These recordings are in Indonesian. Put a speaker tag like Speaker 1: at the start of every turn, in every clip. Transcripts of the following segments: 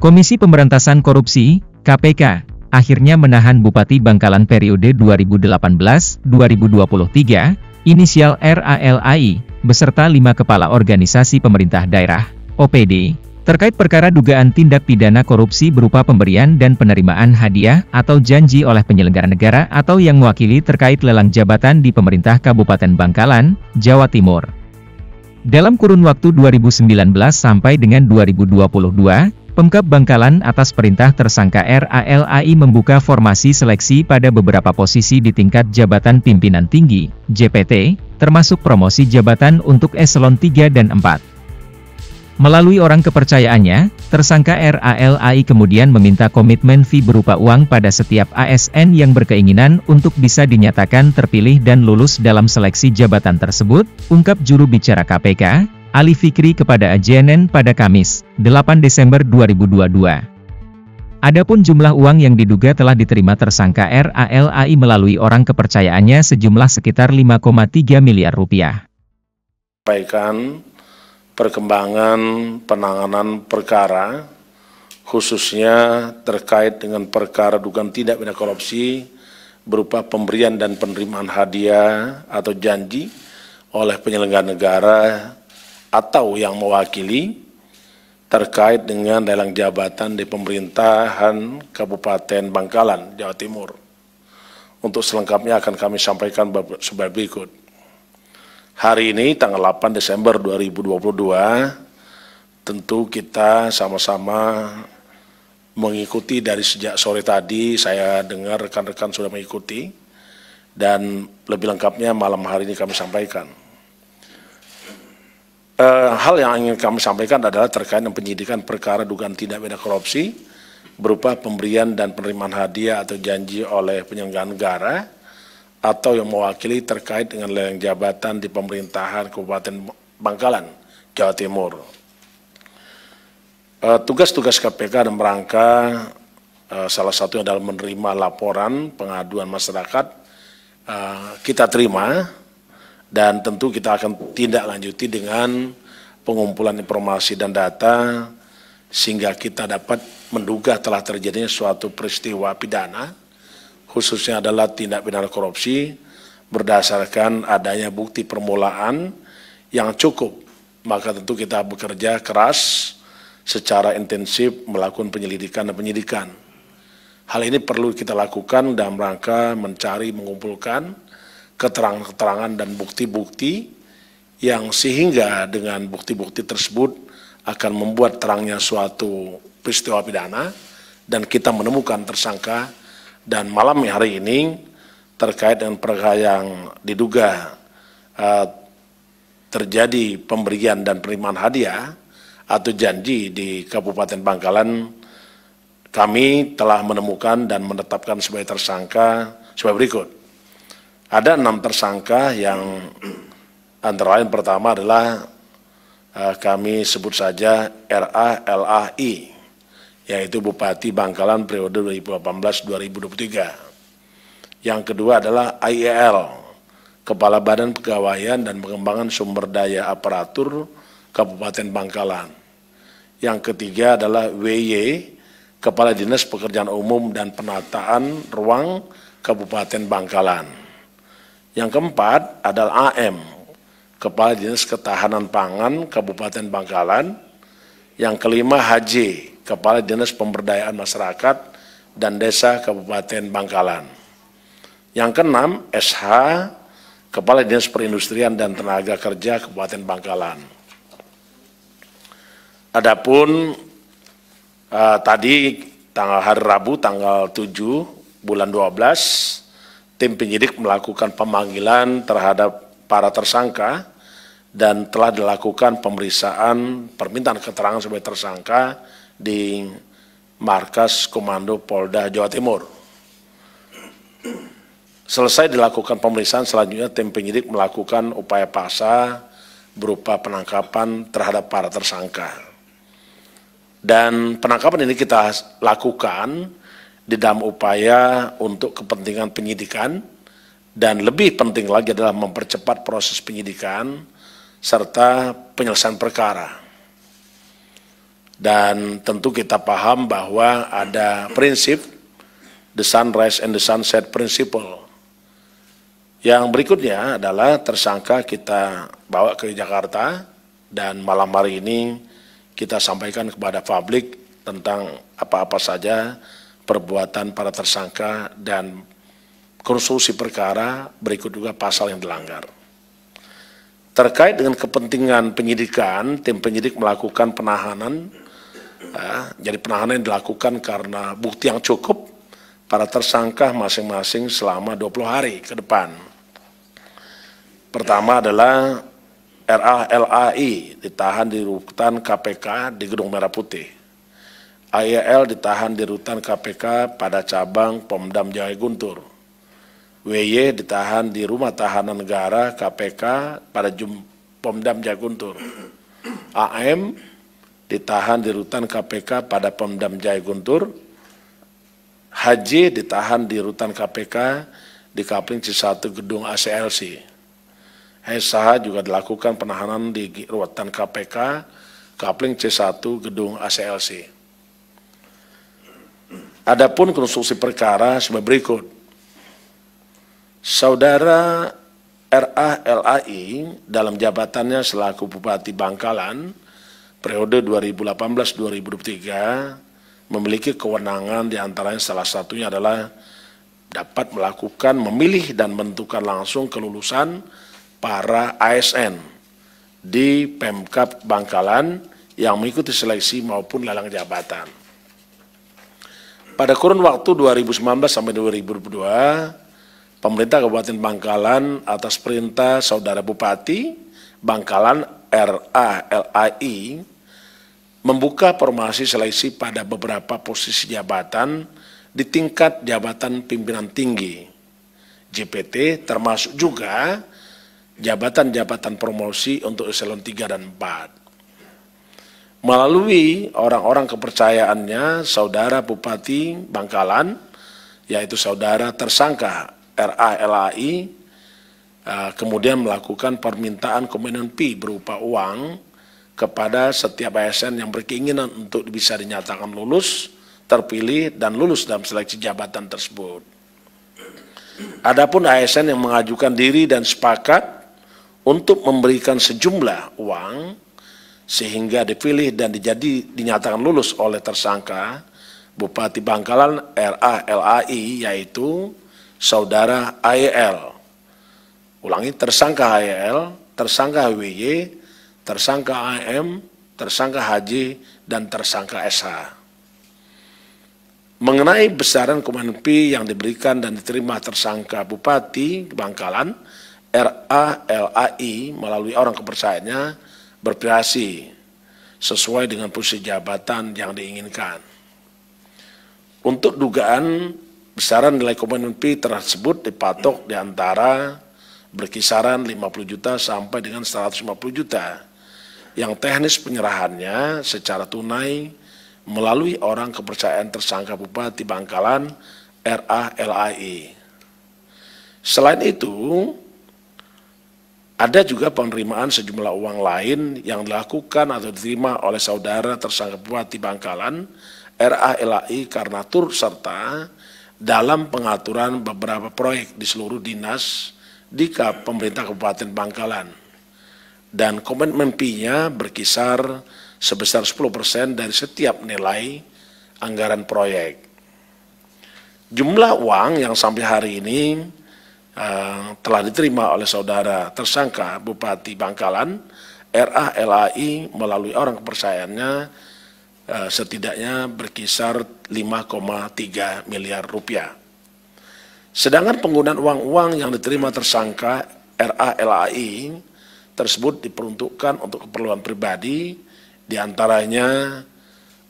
Speaker 1: Komisi Pemberantasan Korupsi, KPK, akhirnya menahan Bupati Bangkalan periode 2018-2023, inisial RALAI, beserta 5 kepala organisasi pemerintah daerah, OPD, terkait perkara dugaan tindak pidana korupsi berupa pemberian dan penerimaan hadiah atau janji oleh penyelenggara negara atau yang mewakili terkait lelang jabatan di pemerintah Kabupaten Bangkalan, Jawa Timur. Dalam kurun waktu 2019 sampai dengan 2022, Pemkab Bangkalan atas perintah tersangka RALAI membuka formasi seleksi pada beberapa posisi di tingkat jabatan pimpinan tinggi, JPT, termasuk promosi jabatan untuk eselon 3 dan 4. Melalui orang kepercayaannya, tersangka RALAI kemudian meminta komitmen fee berupa uang pada setiap ASN yang berkeinginan untuk bisa dinyatakan terpilih dan lulus dalam seleksi jabatan tersebut, ungkap juru bicara KPK, Ali Fikri kepada JNN pada Kamis, 8 Desember 2022. Adapun jumlah uang yang diduga telah diterima tersangka RALAI melalui orang kepercayaannya sejumlah sekitar 5,3 miliar rupiah.
Speaker 2: Sampaikan perkembangan penanganan perkara, khususnya terkait dengan perkara dugaan tindak pidana korupsi berupa pemberian dan penerimaan hadiah atau janji oleh penyelenggara negara atau yang mewakili terkait dengan lelang jabatan di pemerintahan Kabupaten Bangkalan, Jawa Timur. Untuk selengkapnya akan kami sampaikan sebagai berikut. Hari ini tanggal 8 Desember 2022, tentu kita sama-sama mengikuti dari sejak sore tadi, saya dengar rekan-rekan sudah mengikuti, dan lebih lengkapnya malam hari ini kami sampaikan. Hal yang ingin kami sampaikan adalah terkait dengan penyidikan perkara dugaan tindak pidana korupsi berupa pemberian dan penerimaan hadiah atau janji oleh penyelenggara negara atau yang mewakili terkait dengan lelang jabatan di pemerintahan Kabupaten Bangkalan, Jawa Timur. Tugas-tugas KPK dalam rangka salah satunya adalah menerima laporan pengaduan masyarakat, kita terima, dan tentu kita akan tindak lanjuti dengan pengumpulan informasi dan data sehingga kita dapat menduga telah terjadinya suatu peristiwa pidana, khususnya adalah tindak pidana korupsi berdasarkan adanya bukti permulaan yang cukup. Maka tentu kita bekerja keras secara intensif melakukan penyelidikan dan penyidikan. Hal ini perlu kita lakukan dalam rangka mencari, mengumpulkan keterangan-keterangan dan bukti-bukti yang sehingga dengan bukti-bukti tersebut akan membuat terangnya suatu peristiwa pidana dan kita menemukan tersangka. Dan malam hari ini terkait dengan perkara yang diduga terjadi pemberian dan penerimaan hadiah atau janji di Kabupaten Bangkalan, kami telah menemukan dan menetapkan sebagai tersangka sebagai berikut. Ada 6 tersangka yang antara lain pertama adalah kami sebut saja RALAI, yaitu Bupati Bangkalan periode 2018-2023. Yang kedua adalah IEL, Kepala Badan Kepegawaian dan Pengembangan Sumber Daya Aparatur Kabupaten Bangkalan. Yang ketiga adalah WY, Kepala Dinas Pekerjaan Umum dan Penataan Ruang Kabupaten Bangkalan. Yang keempat adalah AM, Kepala Dinas Ketahanan Pangan Kabupaten Bangkalan. Yang kelima HJ, Kepala Dinas Pemberdayaan Masyarakat dan Desa Kabupaten Bangkalan. Yang keenam, SH, Kepala Dinas Perindustrian dan Tenaga Kerja Kabupaten Bangkalan. Adapun tadi hari Rabu tanggal 7 bulan 12, tim penyidik melakukan pemanggilan terhadap para tersangka dan telah dilakukan pemeriksaan permintaan keterangan sebagai tersangka di Markas Komando Polda Jawa Timur. Selesai dilakukan pemeriksaan, selanjutnya tim penyidik melakukan upaya paksa berupa penangkapan terhadap para tersangka. Dan penangkapan ini kita lakukan di dalam upaya untuk kepentingan penyidikan dan lebih penting lagi adalah mempercepat proses penyidikan serta penyelesaian perkara. Dan tentu kita paham bahwa ada prinsip the sunrise and the sunset principle. Yang berikutnya adalah tersangka kita bawa ke Jakarta dan malam hari ini kita sampaikan kepada publik tentang apa-apa saja perbuatan para tersangka dan konstruksi perkara, berikut juga pasal yang dilanggar. Terkait dengan kepentingan penyidikan, tim penyidik melakukan penahanan. Jadi penahanan yang dilakukan karena bukti yang cukup para tersangka masing-masing selama 20 hari ke depan. Pertama adalah RALAI ditahan di rutan KPK di Gedung Merah Putih. AYL ditahan di rutan KPK pada cabang Pomdam Jaya Guntur. WY ditahan di Rumah Tahanan Negara KPK pada Pomdam Jaya Guntur. AM ditahan di rutan KPK pada Pomdam Jaya Guntur. HJ ditahan di rutan KPK di Kapling C1 Gedung ACLC. SH juga dilakukan penahanan di rutan KPK Kapling C1 Gedung ACLC. Adapun konstruksi perkara sebagai berikut. Saudara RALAI dalam jabatannya selaku Bupati Bangkalan periode 2018-2023 memiliki kewenangan diantaranya salah satunya adalah dapat melakukan memilih dan menentukan langsung kelulusan para ASN di Pemkab Bangkalan yang mengikuti seleksi maupun lelang jabatan. Pada kurun waktu 2019 sampai 2022, pemerintah Kabupaten Bangkalan atas perintah Saudara Bupati Bangkalan RALAI membuka formasi seleksi pada beberapa posisi jabatan di tingkat jabatan pimpinan tinggi JPT, termasuk juga jabatan-jabatan promosi untuk eselon 3 dan 4. Melalui orang-orang kepercayaannya, Saudara Bupati Bangkalan, yaitu Saudara tersangka RALAI, kemudian melakukan permintaan komitmen fee berupa uang kepada setiap ASN yang berkeinginan untuk bisa dinyatakan lulus, terpilih, dan lulus dalam seleksi jabatan tersebut. Adapun ASN yang mengajukan diri dan sepakat untuk memberikan sejumlah uang sehingga dipilih dan dinyatakan lulus oleh tersangka Bupati Bangkalan RALAI, yaitu Saudara AYL. Ulangi, tersangka AYL, tersangka WY, tersangka AM, tersangka HJ, dan tersangka SH. Mengenai besaran komitmen fee yang diberikan dan diterima tersangka Bupati Bangkalan, RALAI melalui orang kepercayaannya bervariasi sesuai dengan posisi jabatan yang diinginkan. Untuk dugaan besaran nilai komitmen fee tersebut dipatok di antara berkisaran 50 juta sampai dengan 150 juta. Yang teknis penyerahannya secara tunai melalui orang kepercayaan tersangka Bupati Bangkalan RALAI. Selain itu, ada juga penerimaan sejumlah uang lain yang dilakukan atau diterima oleh saudara tersangka Bupati Bangkalan RALAI karena turut serta dalam pengaturan beberapa proyek di seluruh dinas di pemerintah Kabupaten Bangkalan. Dan komitmen fee-nya berkisar sebesar 10% dari setiap nilai anggaran proyek. Jumlah uang yang sampai hari ini telah diterima oleh saudara tersangka Bupati Bangkalan RALAI melalui orang kepercayaannya setidaknya berkisar 5,3 miliar rupiah. Sedangkan penggunaan uang-uang yang diterima tersangka RALAI tersebut diperuntukkan untuk keperluan pribadi, diantaranya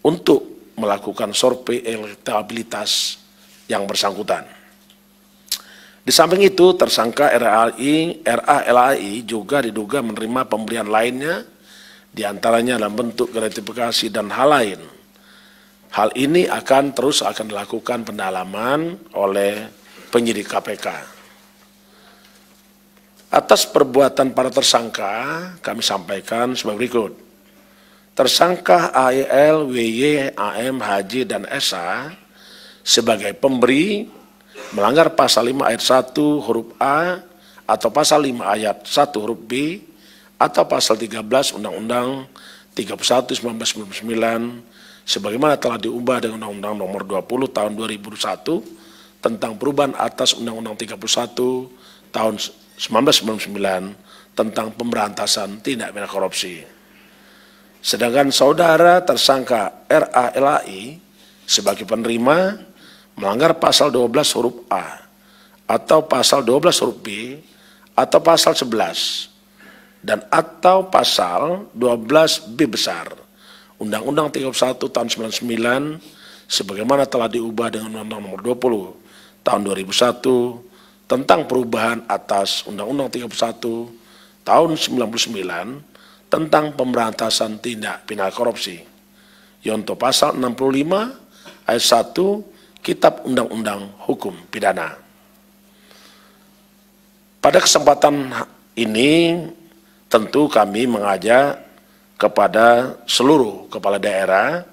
Speaker 2: untuk melakukan survei elektabilitas yang bersangkutan. Di samping itu, tersangka RALAI juga diduga menerima pemberian lainnya, diantaranya dalam bentuk gratifikasi dan hal lain. Hal ini akan dilakukan pendalaman oleh penyidik KPK. Atas perbuatan para tersangka, kami sampaikan sebagai berikut. tersangka AEL, WY, AM, HJ, dan SA sebagai pemberi melanggar pasal 5 ayat 1 huruf A atau pasal 5 ayat 1 huruf B atau pasal 13 Undang-Undang 31 1999 sebagaimana telah diubah dengan Undang-Undang Nomor 20 Tahun 2001 tentang perubahan atas Undang-Undang 31 Tahun 1999 tentang pemberantasan tindak pidana korupsi. Sedangkan saudara tersangka RALAI sebagai penerima melanggar pasal 12 huruf A atau pasal 12 huruf B atau pasal 11 dan atau pasal 12 B besar Undang-Undang 31 tahun 99 sebagaimana telah diubah dengan Undang-Undang Nomor 20 tahun 2001 tentang perubahan atas Undang-Undang 31 tahun 99 tentang pemberantasan tindak pidana korupsi. Yonto pasal 65 ayat 1 Kitab Undang-Undang Hukum Pidana. Pada kesempatan ini tentu kami mengajak kepada seluruh kepala daerah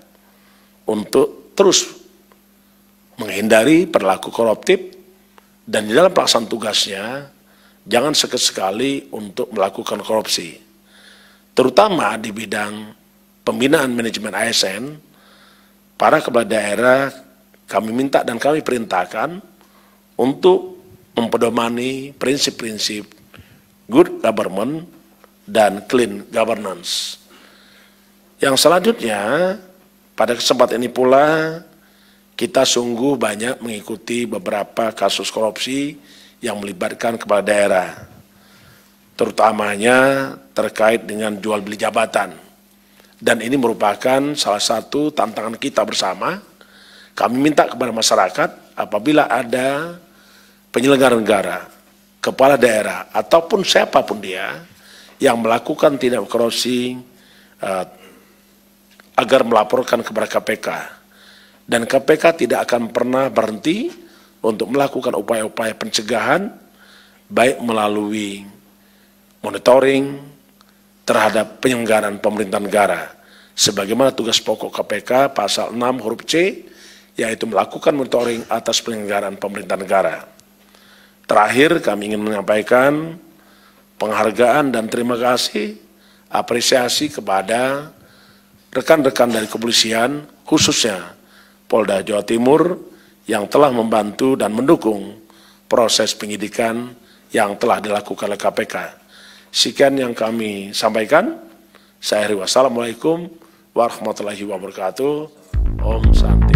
Speaker 2: untuk terus menghindari perilaku koruptif dan di dalam pelaksanaan tugasnya jangan sekali-sekali untuk melakukan korupsi. Terutama di bidang pembinaan manajemen ASN, para kepala daerah kami minta dan kami perintahkan untuk mempedomani prinsip-prinsip good government dan clean governance. Yang selanjutnya, pada kesempatan ini pula, kita sungguh banyak mengikuti beberapa kasus korupsi yang melibatkan kepala daerah, terutamanya terkait dengan jual beli jabatan. Dan ini merupakan salah satu tantangan kita bersama. Kami minta kepada masyarakat apabila ada penyelenggara negara, kepala daerah, ataupun siapapun dia yang melakukan tindak korupsi agar melaporkan kepada KPK. Dan KPK tidak akan pernah berhenti untuk melakukan upaya-upaya pencegahan, baik melalui monitoring terhadap penyelenggaraan pemerintahan negara. Sebagaimana tugas pokok KPK pasal 6 huruf C, yaitu melakukan monitoring atas penyelenggaraan pemerintahan negara. Terakhir, kami ingin menyampaikan penghargaan dan terima kasih, apresiasi kepada rekan-rekan dari kepolisian, khususnya Polda Jawa Timur yang telah membantu dan mendukung proses penyidikan yang telah dilakukan oleh KPK. Sekian yang kami sampaikan. Saya akhiri wassalamualaikum warahmatullahi wabarakatuh. Om Santi.